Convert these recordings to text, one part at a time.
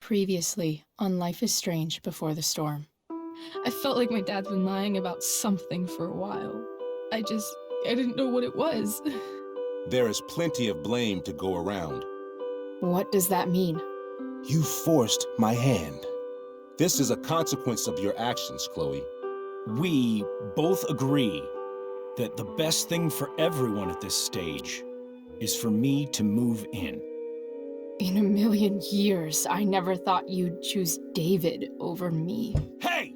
Previously on Life is Strange Before the Storm. I felt like my dad's been lying about something for a while. I didn't know what it was. There is plenty of blame to go around. What does that mean? You forced my hand. This is a consequence of your actions, Chloe. We both agree that the best thing for everyone at this stage is for me to move in. In a million years, I never thought you'd choose David over me. Hey!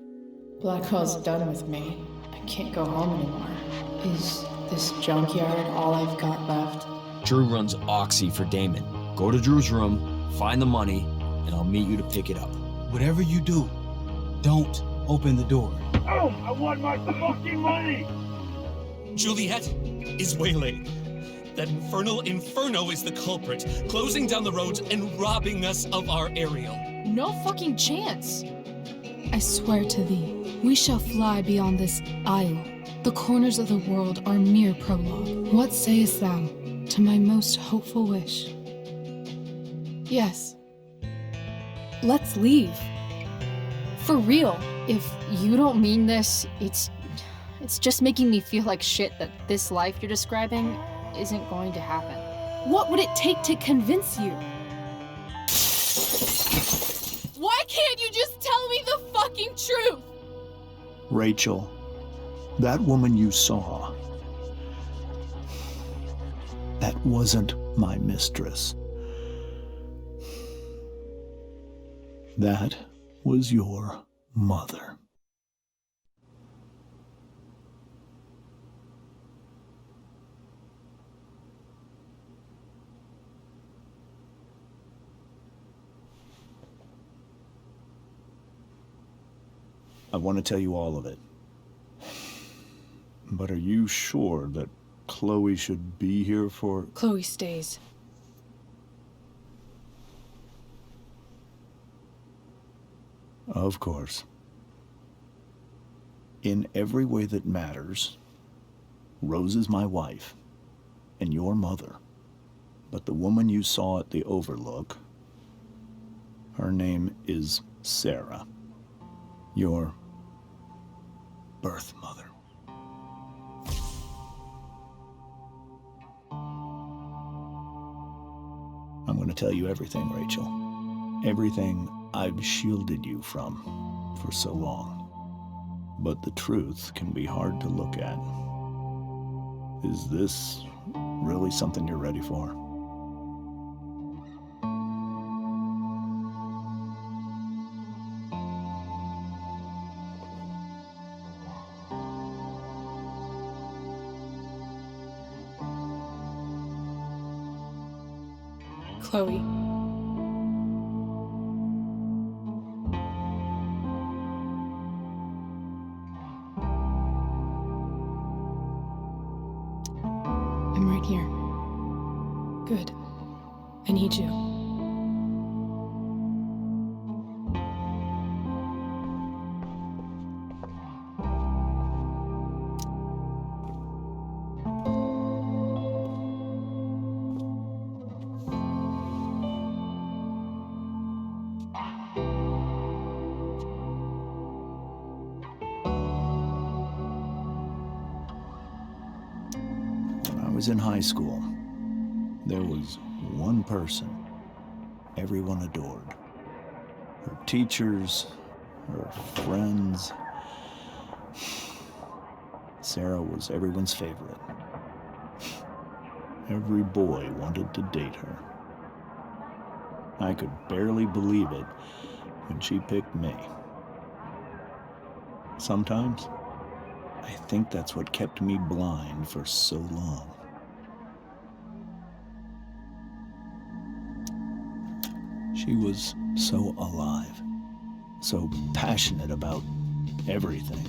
Blackwell's done with me. I can't go home anymore. Is this junkyard all I've got left? Drew runs Oxy for Damon. Go to Drew's room, find the money, and I'll meet you to pick it up. Whatever you do, don't open the door. Oh, I want my fucking money! Juliet is waylaid. That infernal Inferno is the culprit, closing down the roads and robbing us of our Ariel. No fucking chance. I swear to thee, we shall fly beyond this isle. The corners of the world are mere prologue. What sayest thou to my most hopeful wish? Yes. Let's leave. For real. If you don't mean this, it's just making me feel like shit that this life you're describing isn't going to happen. What would it take to convince you? Why can't you just tell me the fucking truth? Rachel, that woman you saw, that wasn't my mistress. That was your mother. I want to tell you all of it. But are you sure that Chloe should be here for... Chloe stays. Of course. In every way that matters, Rose is my wife and your mother. But the woman you saw at the Overlook, her name is Sarah, your birth mother. I'm going to tell you everything, Rachel. Everything I've shielded you from for so long. But the truth can be hard to look at. Is this really something you're ready for? Chloe. I'm right here. Good. I need you. When I was in high school, there was one person everyone adored. Her teachers, her friends. Sarah was everyone's favorite. Every boy wanted to date her. I could barely believe it when she picked me. Sometimes, I think that's what kept me blind for so long. She was so alive, so passionate about everything.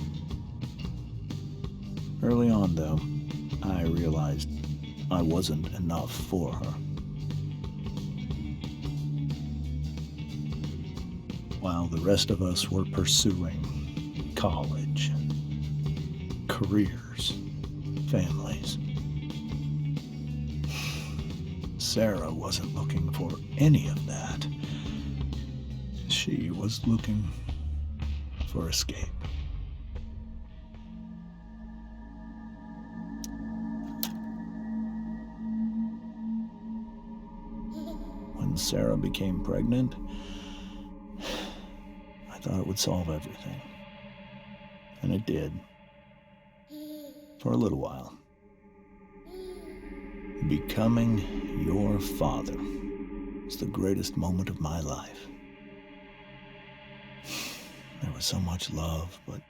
Early on, though, I realized I wasn't enough for her. While the rest of us were pursuing college, careers, families, Sarah wasn't looking for any of that. She was looking for escape. When Sarah became pregnant, I thought it would solve everything. And it did. For a little while. Becoming your father was the greatest moment of my life. There was so much love, but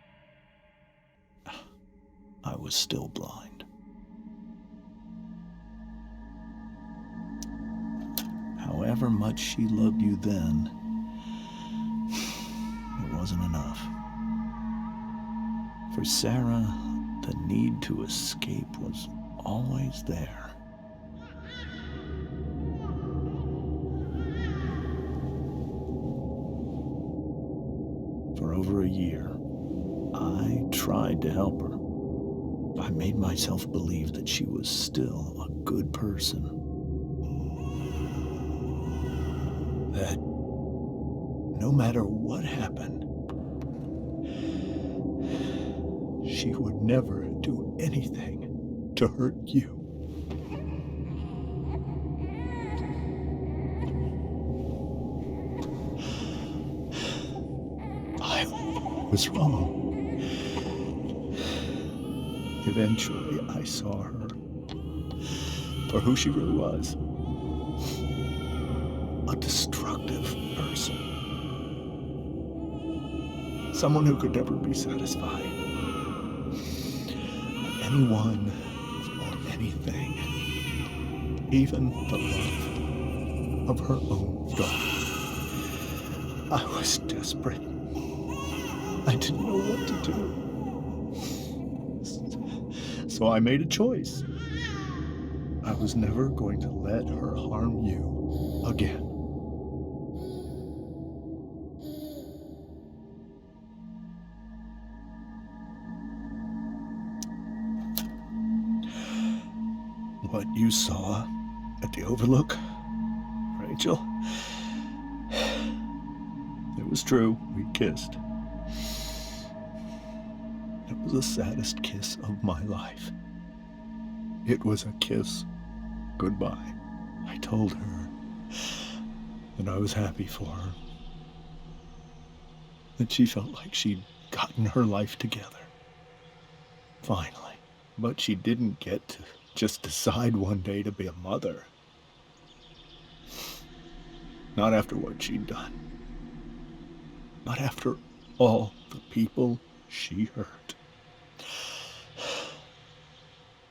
I was still blind. However much she loved you then, it wasn't enough. For Sarah, the need to escape was always there. For over a year, I tried to help her. I made myself believe that she was still a good person. That no matter what happened, she would never do anything to hurt you. I was wrong. Eventually, I saw her for who she really was. A destructive person. Someone who could never be satisfied. Anyone or anything. Even the love of her own daughter. I was desperate. I didn't know what to do. So I made a choice. I was never going to let her harm you again. What you saw at the Overlook, Rachel, it was true. We kissed. It was the saddest kiss of my life. It was a kiss goodbye. I told her that I was happy for her. That she felt like she'd gotten her life together. Finally. But she didn't get to just decide one day to be a mother. Not after what she'd done. Not after all the people she hurt.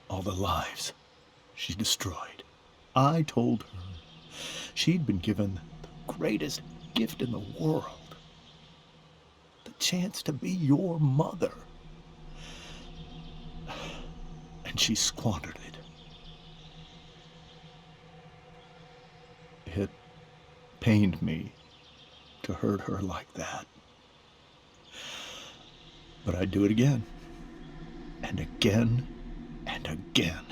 All the lives she destroyed. I told her she'd been given the greatest gift in the world. The chance to be your mother. And she squandered it. It pained me to hurt her like that. But I'd do it again. And again. And again.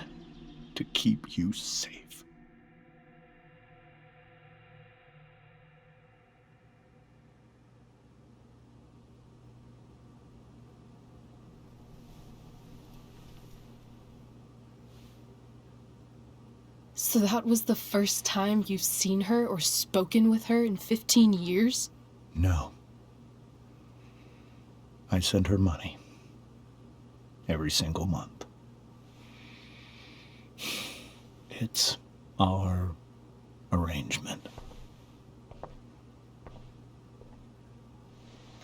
To keep you safe. So that was the first time you've seen her or spoken with her in 15 years? No. I sent her money. Every single month. It's our arrangement.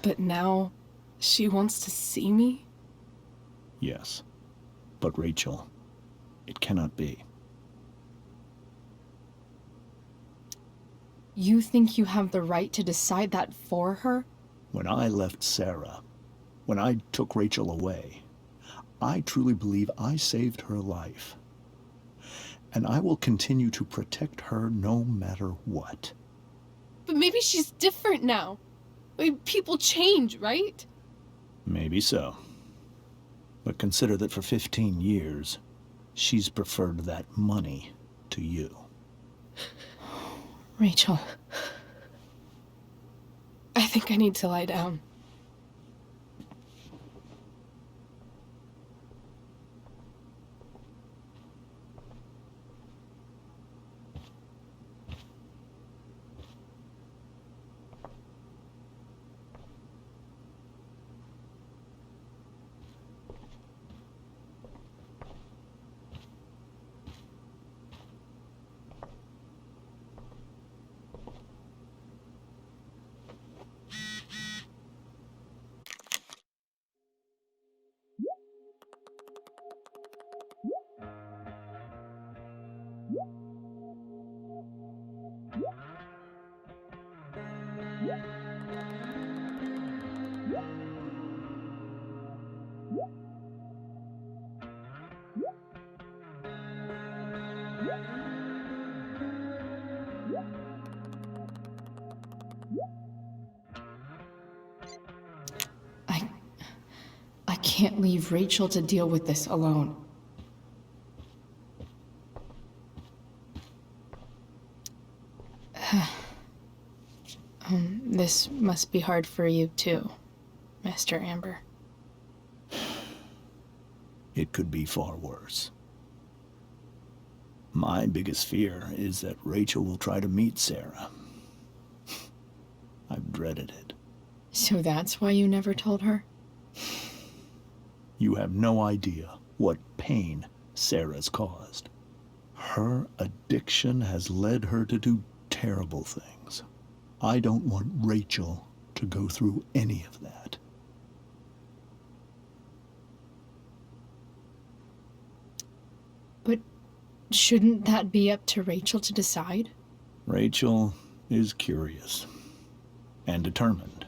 But now, she wants to see me? Yes. But Rachel, it cannot be. You think you have the right to decide that for her? When I left Sarah, when I took Rachel away, I truly believe I saved her life. And I will continue to protect her no matter what. But maybe she's different now. People change, right? Maybe so. But consider that for 15 years, she's preferred that money to you. Rachel. I think I need to lie down. I can't leave Rachel to deal with this alone. This must be hard for you too, Mr. Amber. It could be far worse. My biggest fear is that Rachel will try to meet Sarah. I've dreaded it. So that's why you never told her? You have no idea what pain Sarah's caused. Her addiction has led her to do terrible things. I don't want Rachel to go through any of that. But shouldn't that be up to Rachel to decide? Rachel is curious and determined.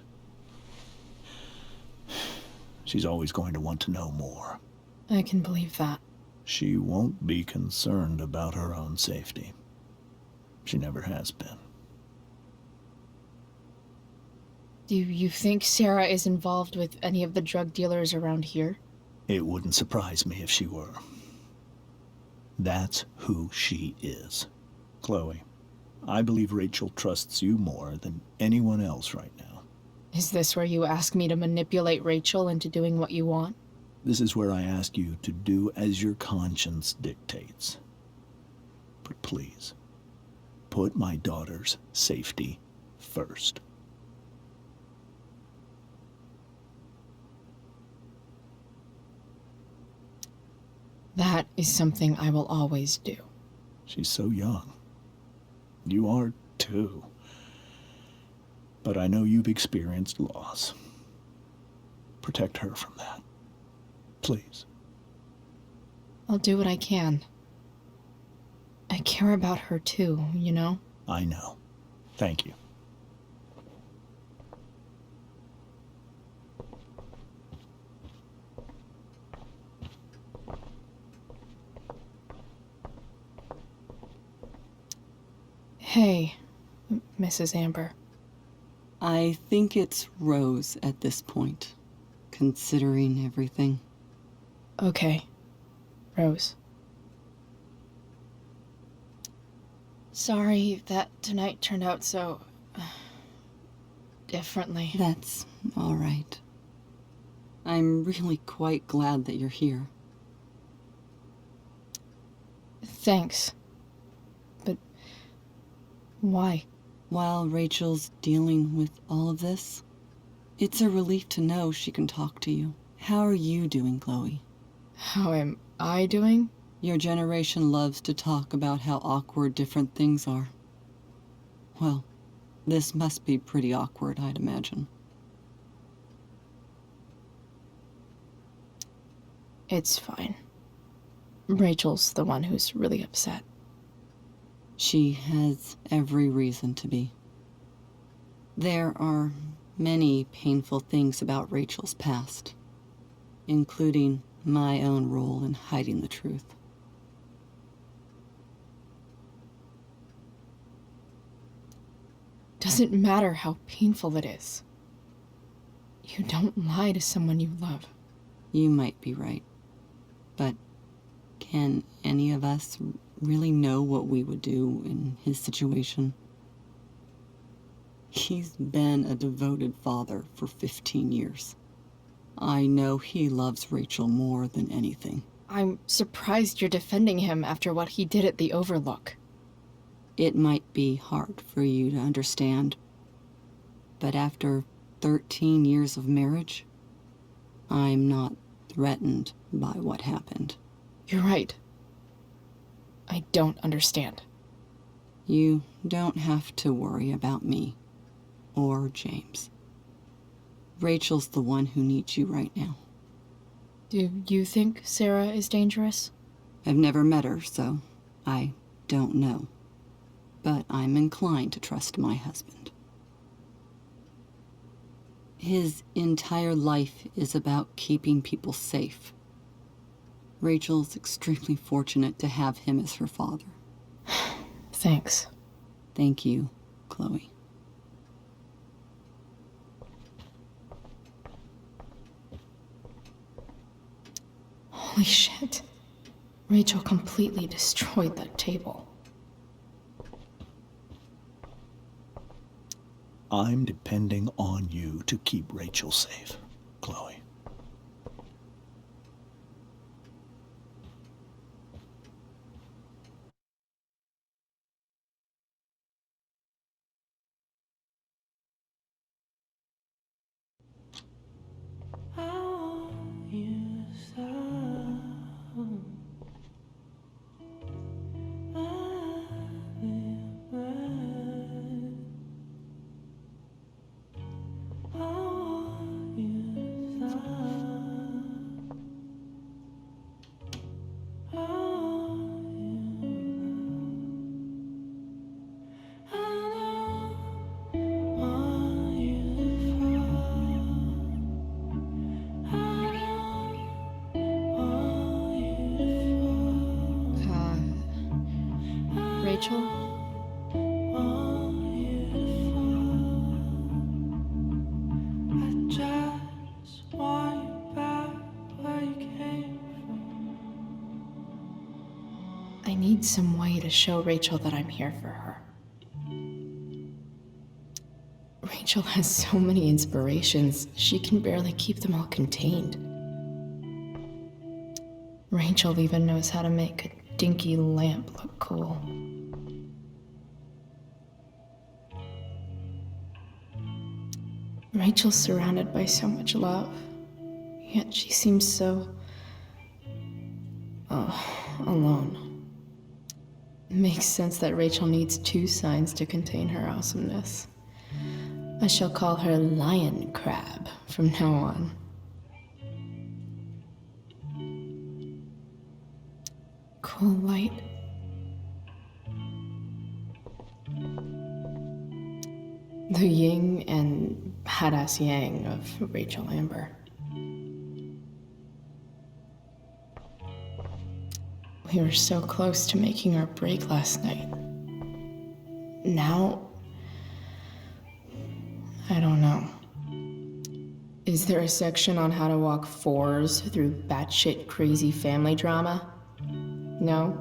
She's always going to want to know more. I can believe that. She won't be concerned about her own safety. She never has been. Do you think Sarah is involved with any of the drug dealers around here? It wouldn't surprise me if she were. That's who she is. Chloe, I believe Rachel trusts you more than anyone else right now. Is this where you ask me to manipulate Rachel into doing what you want? This is where I ask you to do as your conscience dictates. But please, put my daughter's safety first. That is something I will always do. She's so young. You are too. But I know you've experienced loss. Protect her from that. Please. I'll do what I can. I care about her too, you know? I know. Thank you. Hey, Mrs. Amber. I think it's Rose at this point, considering everything. Okay, Rose. Sorry that tonight turned out so... differently. That's all right. I'm really quite glad that you're here. Thanks. But... why? While Rachel's dealing with all of this, it's a relief to know she can talk to you. How are you doing, Chloe? How am I doing? Your generation loves to talk about how awkward different things are. Well, this must be pretty awkward, I'd imagine. It's fine. Rachel's the one who's really upset. She has every reason to be. There are many painful things about Rachel's past, including my own role in hiding the truth. Doesn't matter how painful it is. You don't lie to someone you love. You might be right, but can any of us really know what we would do in his situation? He's been a devoted father for 15 years. I know he loves Rachel more than anything. I'm surprised you're defending him after what he did at the Overlook. It might be hard for you to understand, but after 13 years of marriage, I'm not threatened by what happened. You're right. I don't understand. You don't have to worry about me or James. Rachel's the one who needs you right now. Do you think Sarah is dangerous? I've never met her, so I don't know. But I'm inclined to trust my husband. His entire life is about keeping people safe. Rachel's extremely fortunate to have him as her father. Thanks. Thank you, Chloe. Holy shit. Rachel completely destroyed that table. I'm depending on you to keep Rachel safe, Chloe. Rachel? I need some way to show Rachel that I'm here for her. Rachel has so many inspirations, she can barely keep them all contained. Rachel even knows how to make a dinky lamp look cool. Rachel's surrounded by so much love, yet she seems so... alone. It makes sense that Rachel needs two signs to contain her awesomeness. I shall call her Lion Crab from now on. Cool light. The yin and badass yang of Rachel Amber. We were so close to making our break last night. Now, I don't know. Is there a section on how to walk fours through batshit crazy family drama? No?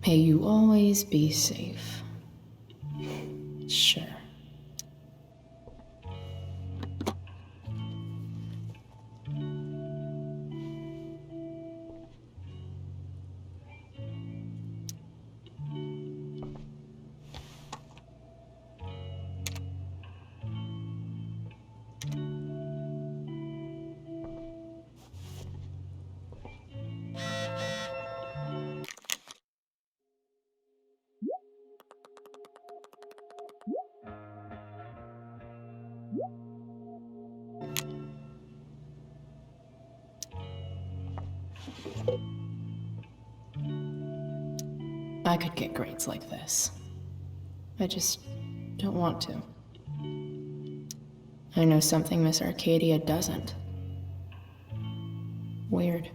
May you always be safe. Sure. I could get grades like this. I just don't want to. I know something Miss Arcadia doesn't. Weird.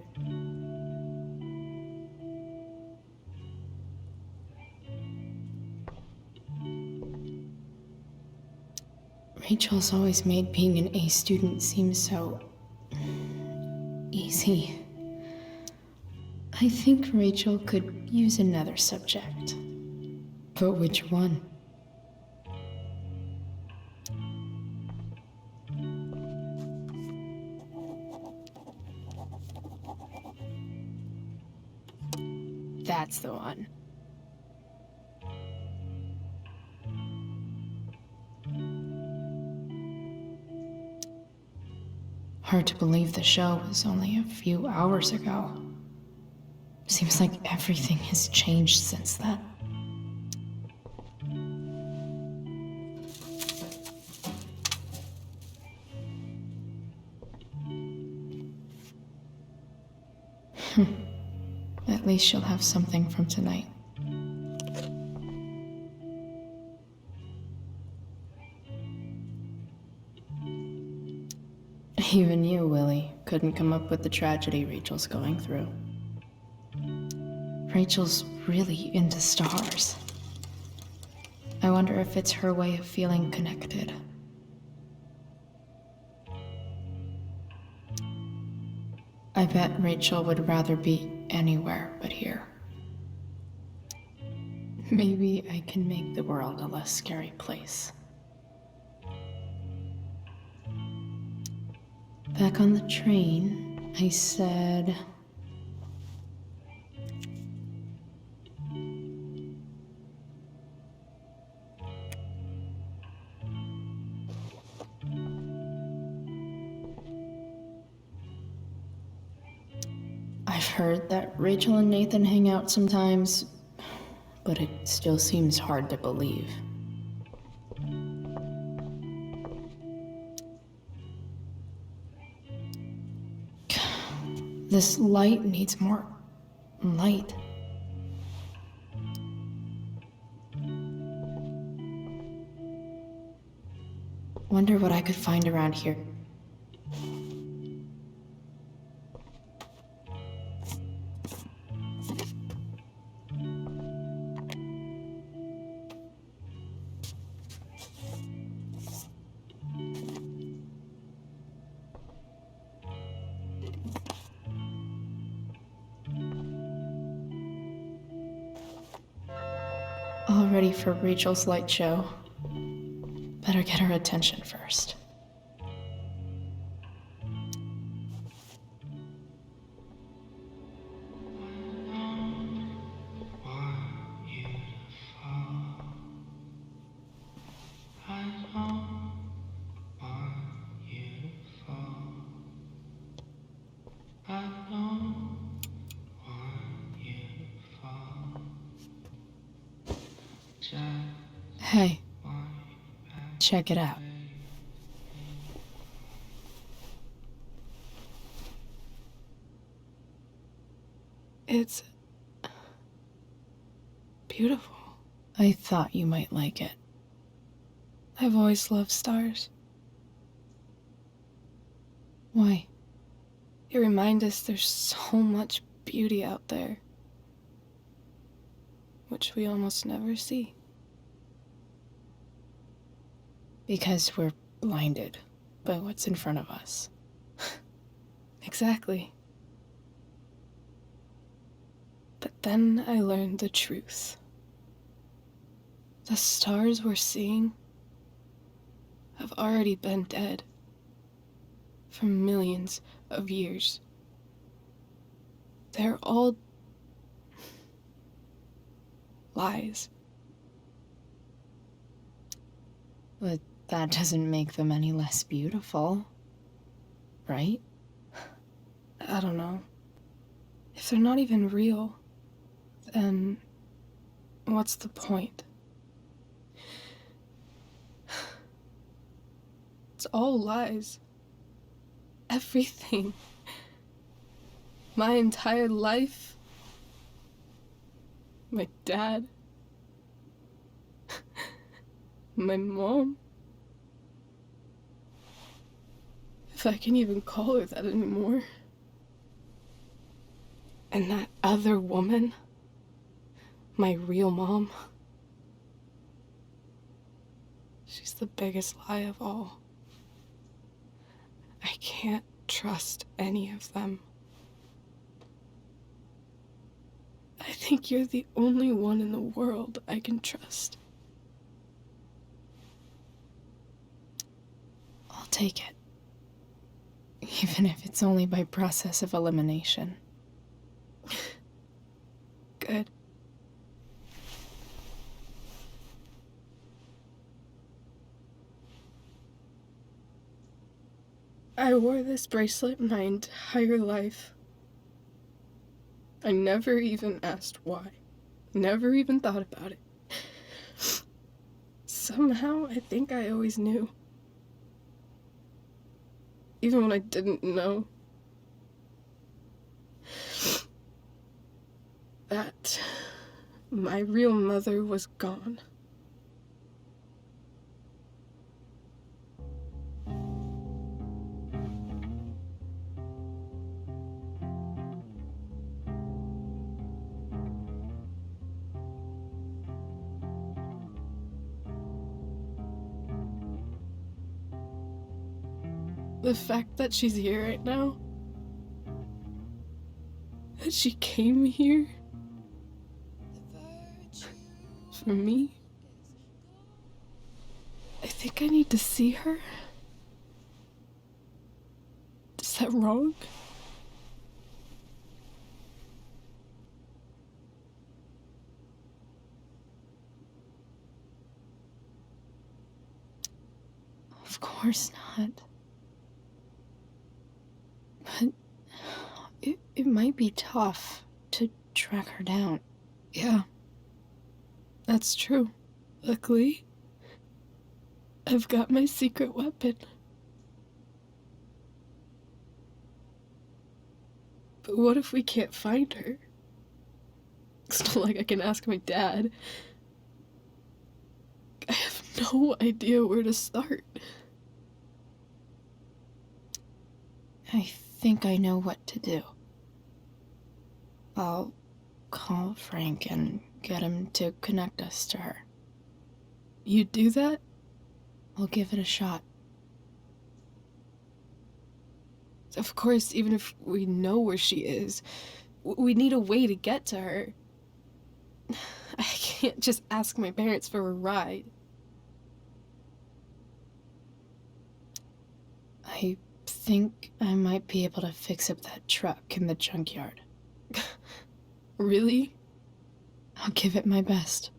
Rachel's always made being an A student seem so... easy. I think Rachel could use another subject. But which one? That's the one. Hard to believe the show was only a few hours ago. Seems like everything has changed since then. At least she'll have something from tonight. Even you, Willie, couldn't come up with the tragedy Rachel's going through. Rachel's really into stars. I wonder if it's her way of feeling connected. I bet Rachel would rather be anywhere but here. Maybe I can make the world a less scary place. Back on the train, I said... I've heard that Rachel and Nathan hang out sometimes, but it still seems hard to believe. This light needs more light. Wonder what I could find around here. All ready for Rachel's light show. Better get her attention first. Hey, check it out. It's beautiful. I thought you might like it. I've always loved stars. Why? They remind us there's so much beauty out there, which we almost never see. Because we're blinded by what's in front of us. Exactly. But then I learned the truth. The stars we're seeing have already been dead for millions of years. They're all lies. But that doesn't make them any less beautiful, right? I don't know. If they're not even real, then what's the point? It's all lies. Everything. My entire life. My dad. My mom. If I can even call her that anymore. And that other woman. My real mom. She's the biggest lie of all. I can't trust any of them. I think you're the only one in the world I can trust. I'll take it. Even if it's only by process of elimination. Good. I wore this bracelet my entire life. I never even asked why. Never even thought about it. Somehow, I think I always knew. Even when I didn't know. That my real mother was gone. The fact that she's here right now, that she came here for me, I think I need to see her. Is that wrong? Of course not. But it might be tough to track her down. Yeah, that's true. Luckily, I've got my secret weapon. But what if we can't find her? It's not like I can ask my dad. I have no idea where to start. I think I know what to do. I'll call Frank and get him to connect us to her. You do that? I'll give it a shot. Of course, even if we know where she is, we need a way to get to her. I can't just ask my parents for a ride. I think I might be able to fix up that truck in the junkyard. Really? I'll give it my best.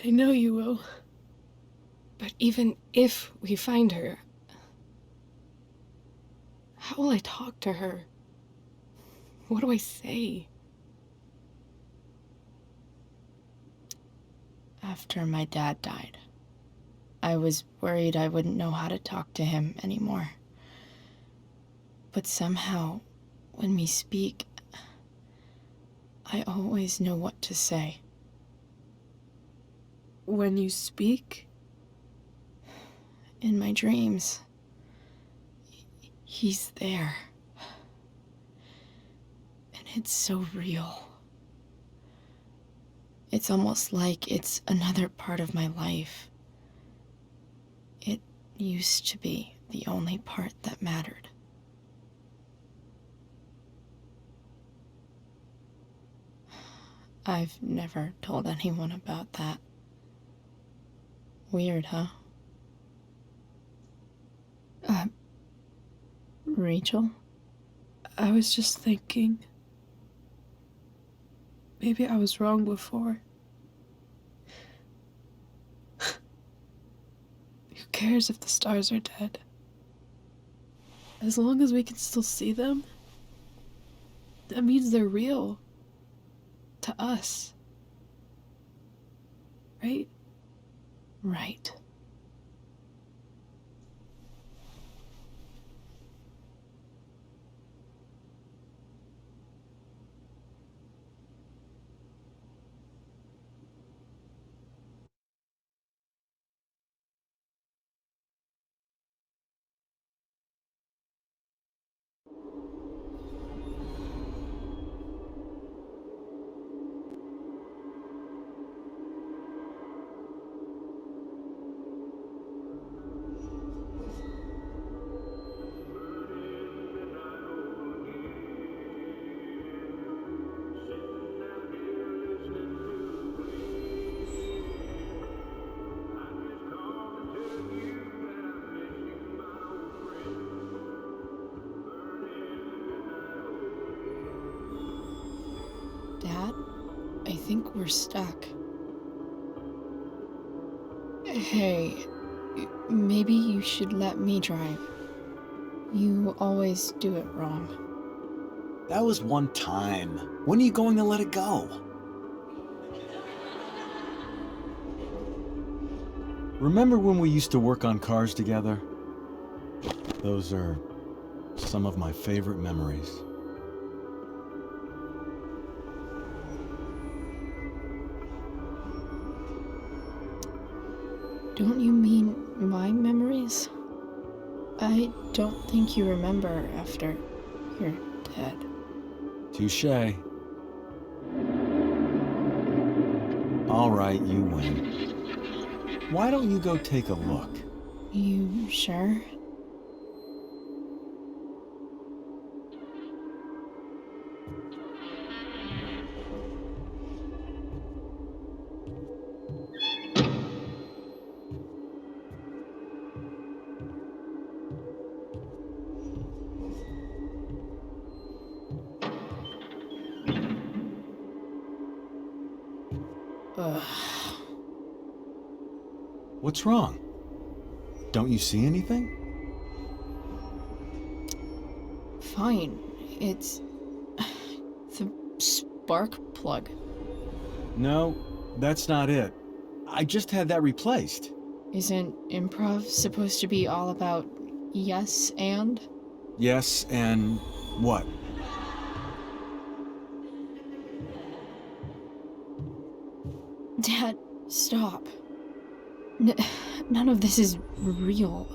I know you will. But even if we find her, how will I talk to her? What do I say? After my dad died, I was worried I wouldn't know how to talk to him anymore. But somehow, when we speak, I always know what to say. When you speak? In my dreams, he's there. And it's so real. It's almost like it's another part of my life. It used to be the only part that mattered. I've never told anyone about that. Weird, huh? Rachel? I was just thinking. Maybe I was wrong before. Who cares if the stars are dead? As long as we can still see them, that means they're real. To us. Right? Right. Dad, I think we're stuck. Hey, maybe you should let me drive. You always do it wrong. That was one time. When are you going to let it go? Remember when we used to work on cars together? Those are some of my favorite memories. Don't you mean my memories? I don't think you remember after you're dead. Touché. All right, you win. Why don't you go take a look? You sure? Ugh. What's wrong? Don't you see anything? Fine. It's the spark plug. No, that's not it. I just had that replaced. Isn't improv supposed to be all about yes and? Yes, and what? Dad, stop. None of this is real.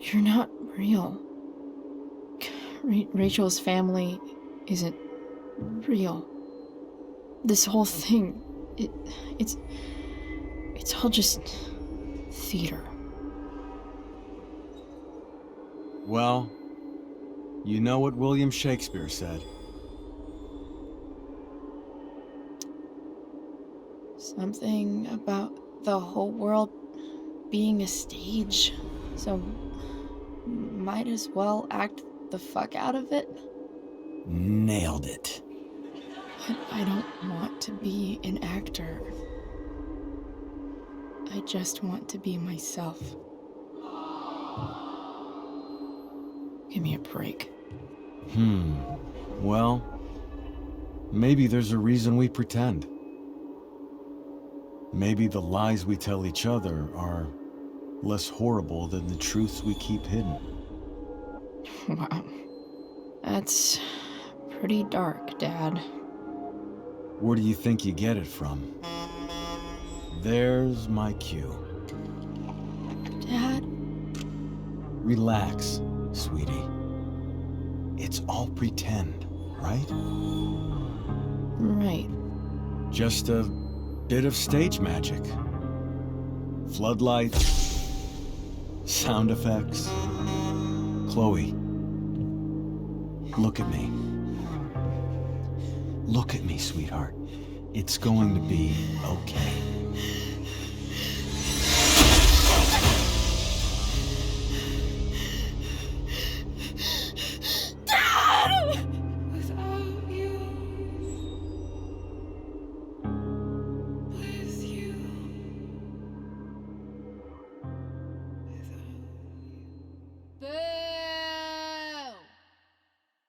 You're not real. Rachel's family isn't real. This whole thing, it's all just theater. Well, you know what William Shakespeare said. Something about the whole world being a stage, so might as well act the fuck out of it. Nailed it. But I don't want to be an actor. I just want to be myself. Give me a break. Well, maybe there's a reason we pretend. Maybe the lies we tell each other are less horrible than the truths we keep hidden. Wow. That's pretty dark, Dad. Where do you think you get it from? There's my cue. Dad? Relax, sweetie. It's all pretend, right? Right. Just a bit of stage magic. Floodlights, sound effects. Chloe, look at me. Look at me, sweetheart. It's going to be okay.